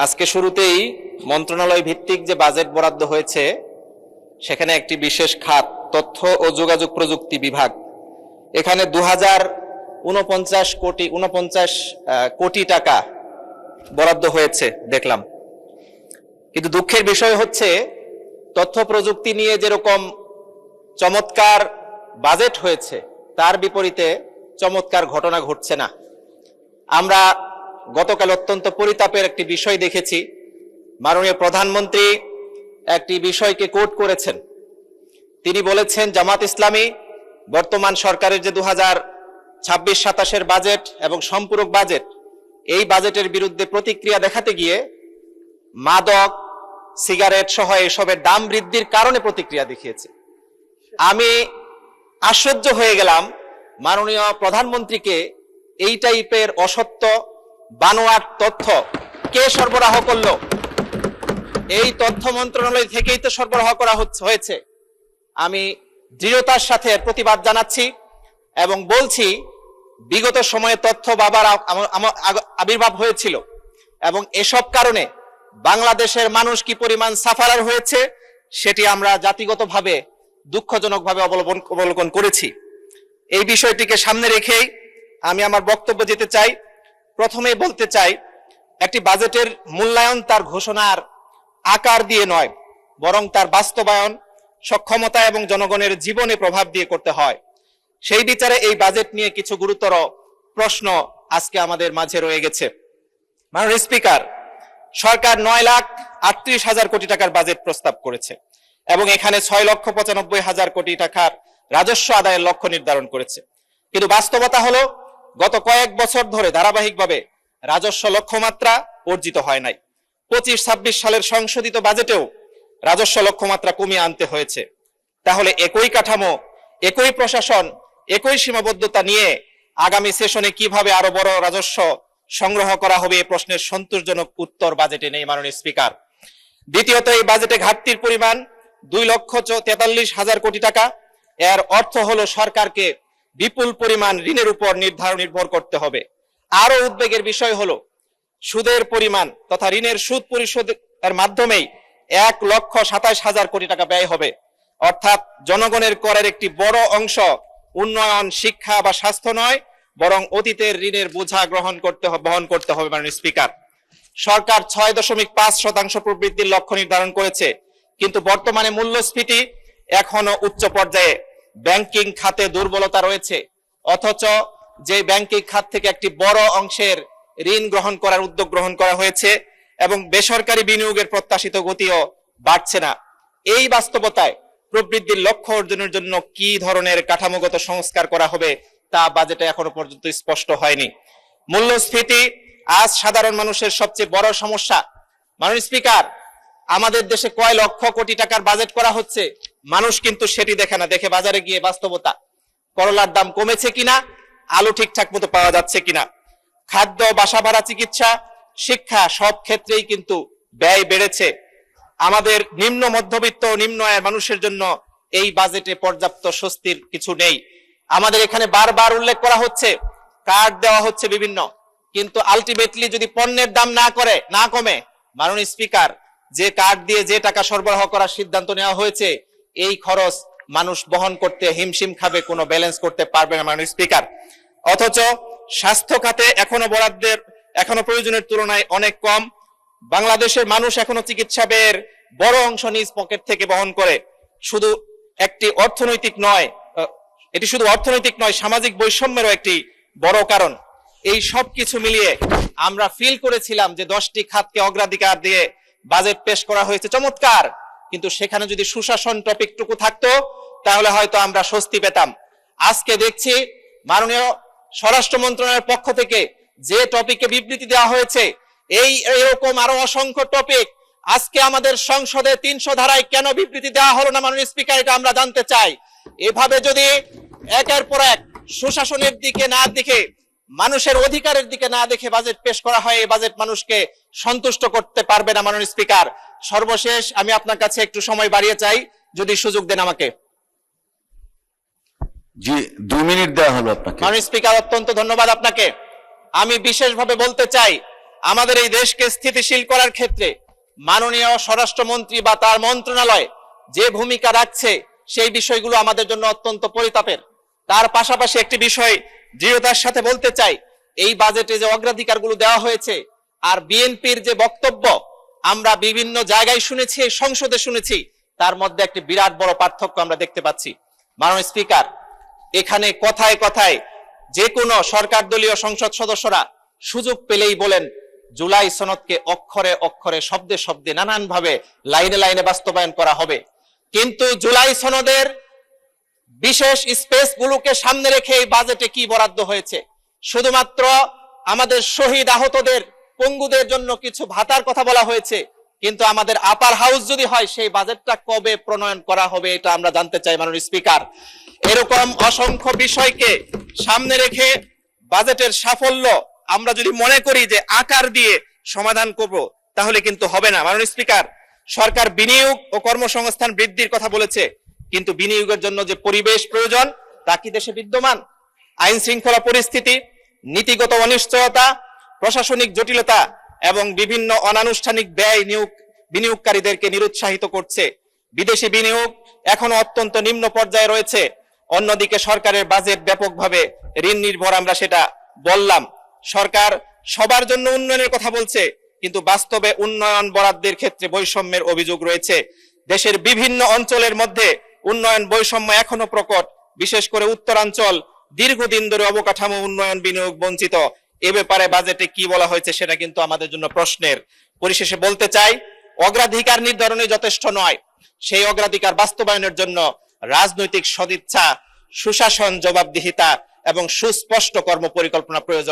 আজকে শুরুতেই মন্ত্রণালয় ভিত্তিক যে বাজেট বরাদ্দ হয়েছে সেখানে একটি বিশেষ খাত তথ্য ও যোগাযোগ প্রযুক্তি বিভাগ, এখানে 2049 কোটি টাকা বরাদ্দ হয়েছে দেখলাম। কিন্তু দুঃখের বিষয় হচ্ছে তথ্য প্রযুক্তি নিয়ে যেরকম চমৎকার বাজেট হয়েছে তার বিপরীতে চমৎকার ঘটনা ঘটছে না। আমরা গতকাল অত্যন্ত পরিতাপের একটি বিষয় দেখেছি। মাননীয় প্রধানমন্ত্রী একটি বিষয়কে কোট করেছেন। তিনি বলেছেন জামাত ইসলামী বর্তমান সরকারের যে 2026-27 বাজেট এবং সম্পূরক বাজেট, এই বাজেটের বিরুদ্ধে প্রতিক্রিয়া দেখাতে গিয়ে মাদক, সিগারেট সহ এসবের দাম বৃদ্ধির কারণে প্রতিক্রিয়া দেখিয়েছে। আমি আশ্চর্য হয়ে গেলাম, মাননীয় প্রধানমন্ত্রীকে এই টাইপের অসত্য বানোয়াট তথ্য কে সরবরাহ করলো? এই তথ্য মন্ত্রণালয় থেকেই তো সরবরাহ করা হয়েছে। আমি দৃঢ়তার সাথে প্রতিবাদ জানাচ্ছি এবং বলছি বিগত সময়ে তথ্য বাবার আবির্ভাব হয়েছিল এবং এসব কারণে বাংলাদেশের মানুষ কি পরিমাণ সাফারার হয়েছে সেটি আমরা জাতিগতভাবে দুঃখজনকভাবে অবলোকন করেছি। এই বিষয়টিকে সামনে রেখেই আমি আমার বক্তব্য যেতে চাই। প্রথমেই বলতে চাই, একটি বাজেটের মূল্যায়ন তার ঘোষণার আকার দিয়ে নয়, বরং তার বাস্তবায়ন, সক্ষমতা এবং জনগণের জীবনে প্রভাব দিয়ে করতে হয়। সেই বিচারে এই বাজেট নিয়ে কিছু গুরুতর প্রশ্ন আজকে আমাদের মাঝে রয়ে গেছে। মাননীয় স্পিকার, সরকার 9,38,000 কোটি টাকার বাজেট প্রস্তাব করেছে এবং এখানে 6,95,000 কোটি টাকার রাজস্ব আদায়ের লক্ষ্য নির্ধারণ করেছে। কিন্তু বাস্তবতা হলো গত কয়েক বছর ধরে ধারাবাহিকভাবে রাজস্ব লক্ষ্যমাত্রা অর্জিত হয় নাই। 25-26 সালের সংশোধিত বাজেটেও রাজস্ব লক্ষ্যমাত্রা কমিয়ে আনতে হয়েছে। তাহলে একই কাঠামো, একই প্রশাসন, একই সীমাবদ্ধতা নিয়ে আগামী সেশনে কিভাবে আরো বড় রাজস্ব সংগ্রহ করা হবে এই প্রশ্নের সন্তোষজনক উত্তর বাজেটে নেই মাননীয় স্পিকার। দ্বিতীয়ত, এই বাজেটে ঘাটতির পরিমাণ 2,43,000 কোটি টাকা। এর অর্থ হলো সরকারকে বিপুল পরিমাণ ঋণের উপর নির্ভর করতে হবে। আরো উদ্বেগের বিষয় হলো সুদের পরিমাণ তথা ঋণের সুদ পরিশোধের মাধ্যমেই 1,27,000 কোটি টাকা ব্যয় হবে। অর্থাৎ জনগণের করের একটি বড় অংশ উন্নয়ন, শিক্ষা বা স্বাস্থ্য নয়, বরং অতীতের ঋণের বোঝা বহন করতে হবে। মাননীয় স্পিকার, সরকার 6.5% প্রবৃদ্ধির লক্ষ্য নির্ধারণ করেছে, কিন্তু বর্তমানে মূল্যস্ফীতি এখনো উচ্চ পর্যায়ে। ব্যাংকিং খাতে দুর্বলতা রয়েছে, অথচ যে ব্যাংকিং খাত থেকে একটি বড় অংশের ঋণ উদ্যোগ গ্রহণ করা হয়েছে এবং বেসরকারি বিনিয়োগের প্রত্যাশিত গতিও বাড়ছে না। এই বাস্তবতায় প্রবৃদ্ধির লক্ষ্য অর্জনের জন্য কি ধরনের কাঠামোগত সংস্কার করা হবে তা বাজেটে এখনো পর্যন্ত স্পষ্ট হয়নি। মূল্যস্ফীতি আজ সাধারণ মানুষের সবচেয়ে বড় সমস্যা। মাননীয় স্পিকার, আমাদের দেশে কয় লক্ষ কোটি টাকার বাজেট করা হচ্ছে, মানুষ কিন্তু সেটি দেখে না, দেখে বাজারে গিয়ে বাস্তবতা। করলার দাম কমেছে কিনা, আলু ঠিকঠাক মতো পাওয়া যাচ্ছে কিনা, খাদ্য, বাসা ভাড়া, চিকিৎসা, শিক্ষা সব ক্ষেত্রেই কিন্তু ব্যয় বেড়েছে। আমাদের নিম্ন মধ্যবিত্ত, নিম্ন আয়ের মানুষের জন্য এই বাজেটে পর্যাপ্ত স্বস্তির কিছু নেই। আমাদের এখানে বারবার উল্লেখ করা হচ্ছে কার্ড দেওয়া হচ্ছে বিভিন্ন, কিন্তু আলটিমেটলি যদি পণ্যের দাম না কমে, মাননীয় স্পিকার, যে কার্ড দিয়ে যে টাকা সরবরাহ করার সিদ্ধান্ত নেওয়া হয়েছে এই খরচ মানুষ বহন করতে হিমশিম খাবে, কোনো ব্যালেন্স করতে পারবে না মাননীয় স্পিকার। অথচ স্বাস্থ্য খাতে এখনো প্রয়োজনের তুলনায় অনেক কম। বাংলাদেশের মানুষ এখনো চিকিৎসা ব্যয়ের বড় অংশ নিজ পকেট থেকে বহন করে। এটি শুধু অর্থনৈতিক নয়, সামাজিক বৈষম্যেরও একটি বড় কারণ। এই সব কিছু মিলিয়ে আমরা ফিল করেছিলাম যে 10টি খাতকে অগ্রাধিকার দিয়ে বাজেট পেশ করা হয়েছে, চমৎকার, কিন্তু সেখানে যদি সুশাসন টপিকটুকু থাকতো তাহলে হয়তো আমরা স্বস্তি পেতাম। আজকে দেখছি মাননীয় স্বরাষ্ট্র মন্ত্রণালয়ের পক্ষ থেকে যে টপিকে বিবৃতি দেওয়া হয়েছে, এরকম আরো অসংখ্য টপিক আজকে আমাদের সংসদে 300 ধারায় কেন বিবৃতি দেওয়া হলো না মাননীয় স্পিকার, এটা আমরা জানতে চাই। এভাবে যদি একের পর এক সুশাসনের দিকে না দেখে, মানুষের অধিকারের দিকে না দেখে বাজেট পেশ করা হয়, এই বাজেট মানুষকে সন্তুষ্ট করতে পারবে না মাননীয় স্পিকার। সর্বশেষ আমি আপনার কাছে একটু সময় বাড়িয়ে চাই, যদি সুযোগ দেন আমাকে। জি, 2 মিনিট দেওয়া হলো আপনাকে। মাননীয় স্পিকার, অত্যন্ত ধন্যবাদ আপনাকে। আমি বিশেষভাবে বলতে চাই, আমাদের এই দেশকে স্থিতিশীল করার ক্ষেত্রে মাননীয় স্বরাষ্ট্রমন্ত্রী বা তার মন্ত্রণালয় যে ভূমিকা রাখছে সেই বিষয়গুলো আমাদের জন্য অত্যন্ত পরিতাপের। তার পাশাপাশি একটি বিষয় দৃঢ়তার সাথে বলতে চাই, এই বাজেটে যে অগ্রাধিকারগুলো দেওয়া হয়েছে আর বিএনপির যে বক্তব্য আমরা বিভিন্ন জায়গায় শুনেছি, এই সংসদে শুনেছি, তার মধ্যে একটি বিরাট বড় পার্থক্য আমরা দেখতে পাচ্ছি। মাননীয় স্পিকার, এখানে কথায় কথায় যে কোনো সরকার দলীয় সংসদ সদস্যরা সুযোগ পেলেই বলেন জুলাই সনদকে অক্ষরে অক্ষরে শব্দে শব্দে নানানভাবে লাইনে লাইনে বাস্তবায়ন করা হবে, কিন্তু জুলাই সনদের বিশেষ স্পেস গুলোকে সামনে রেখে এই বাজেটে কি বরাদ্দ হয়েছে? শুধুমাত্র আমাদের শহীদ আহতদের পঙ্গুদের জন্য কিছু ভাতার কথা বলা হয়েছে, কিন্তু আমাদের আপার হাউস যদি হয় সেই বাজেটটা কবে প্রণয়ন করা হবে এটা আমরা জানতে চাই। মাননীয় স্পিকার, এরকম অসংখ্য বিষয়কে সামনে রেখে বাজেটের সাফল্য আমরা যদি মনে করি যে আকার দিয়ে সমাধান করব, তাহলে কিন্তু হবে না। মাননীয় স্পিকার, সরকার বিনিয়োগ ও কর্মসংস্থান বৃদ্ধির কথা বলেছে, কিন্তু বিনিয়োগের জন্য যে পরিবেশ প্রয়োজন তা কি দেশে বিদ্যমান? আইন শৃঙ্খলা পরিস্থিতি, নীতিগত অনিশ্চয়তা, প্রশাসনিক জটিলতা এবং বিভিন্ন অনানুষ্ঠানিক ব্যয় বিনিয়োগকারীদেরকে নিরুৎসাহিত করছে। বিদেশি বিনিয়োগ এখনো অত্যন্ত নিম্ন পর্যায়ে রয়েছে। অন্যদিকে সরকারের বাজেট ব্যাপকভাবে ঋণ নির্ভর, আমরা সেটা বললাম। সরকার সবার জন্য উন্নয়নের কথা বলছে, কিন্তু বাস্তবে উন্নয়ন বরাদ্দের ক্ষেত্রে বৈষম্যের অভিযোগ রয়েছে। দেশের বিভিন্ন অঞ্চলের মধ্যে উন্নয়ন বৈষম্য এখনো প্রকট, বিশেষ করে উত্তরাঞ্চল দীর্ঘদিন ধরে অবকাঠামো উন্নয়ন বিনিয়োগ বঞ্চিত। এ ব্যাপারে বাজেটে কি বলা হয়েছে সেটা কিন্তু আমাদের জন্য প্রশ্নের। পরিশেষে বলতে চাই, অগ্রাধিকার নির্ধারণে যথেষ্ট নয়, সেই অগ্রাধিকার বাস্তবায়নের জন্য রাজনৈতিক সদিচ্ছা, সুশাসন, জবাবদিহিতা এবং সুস্পষ্ট কর্মপরিকল্পনা প্রয়োজন।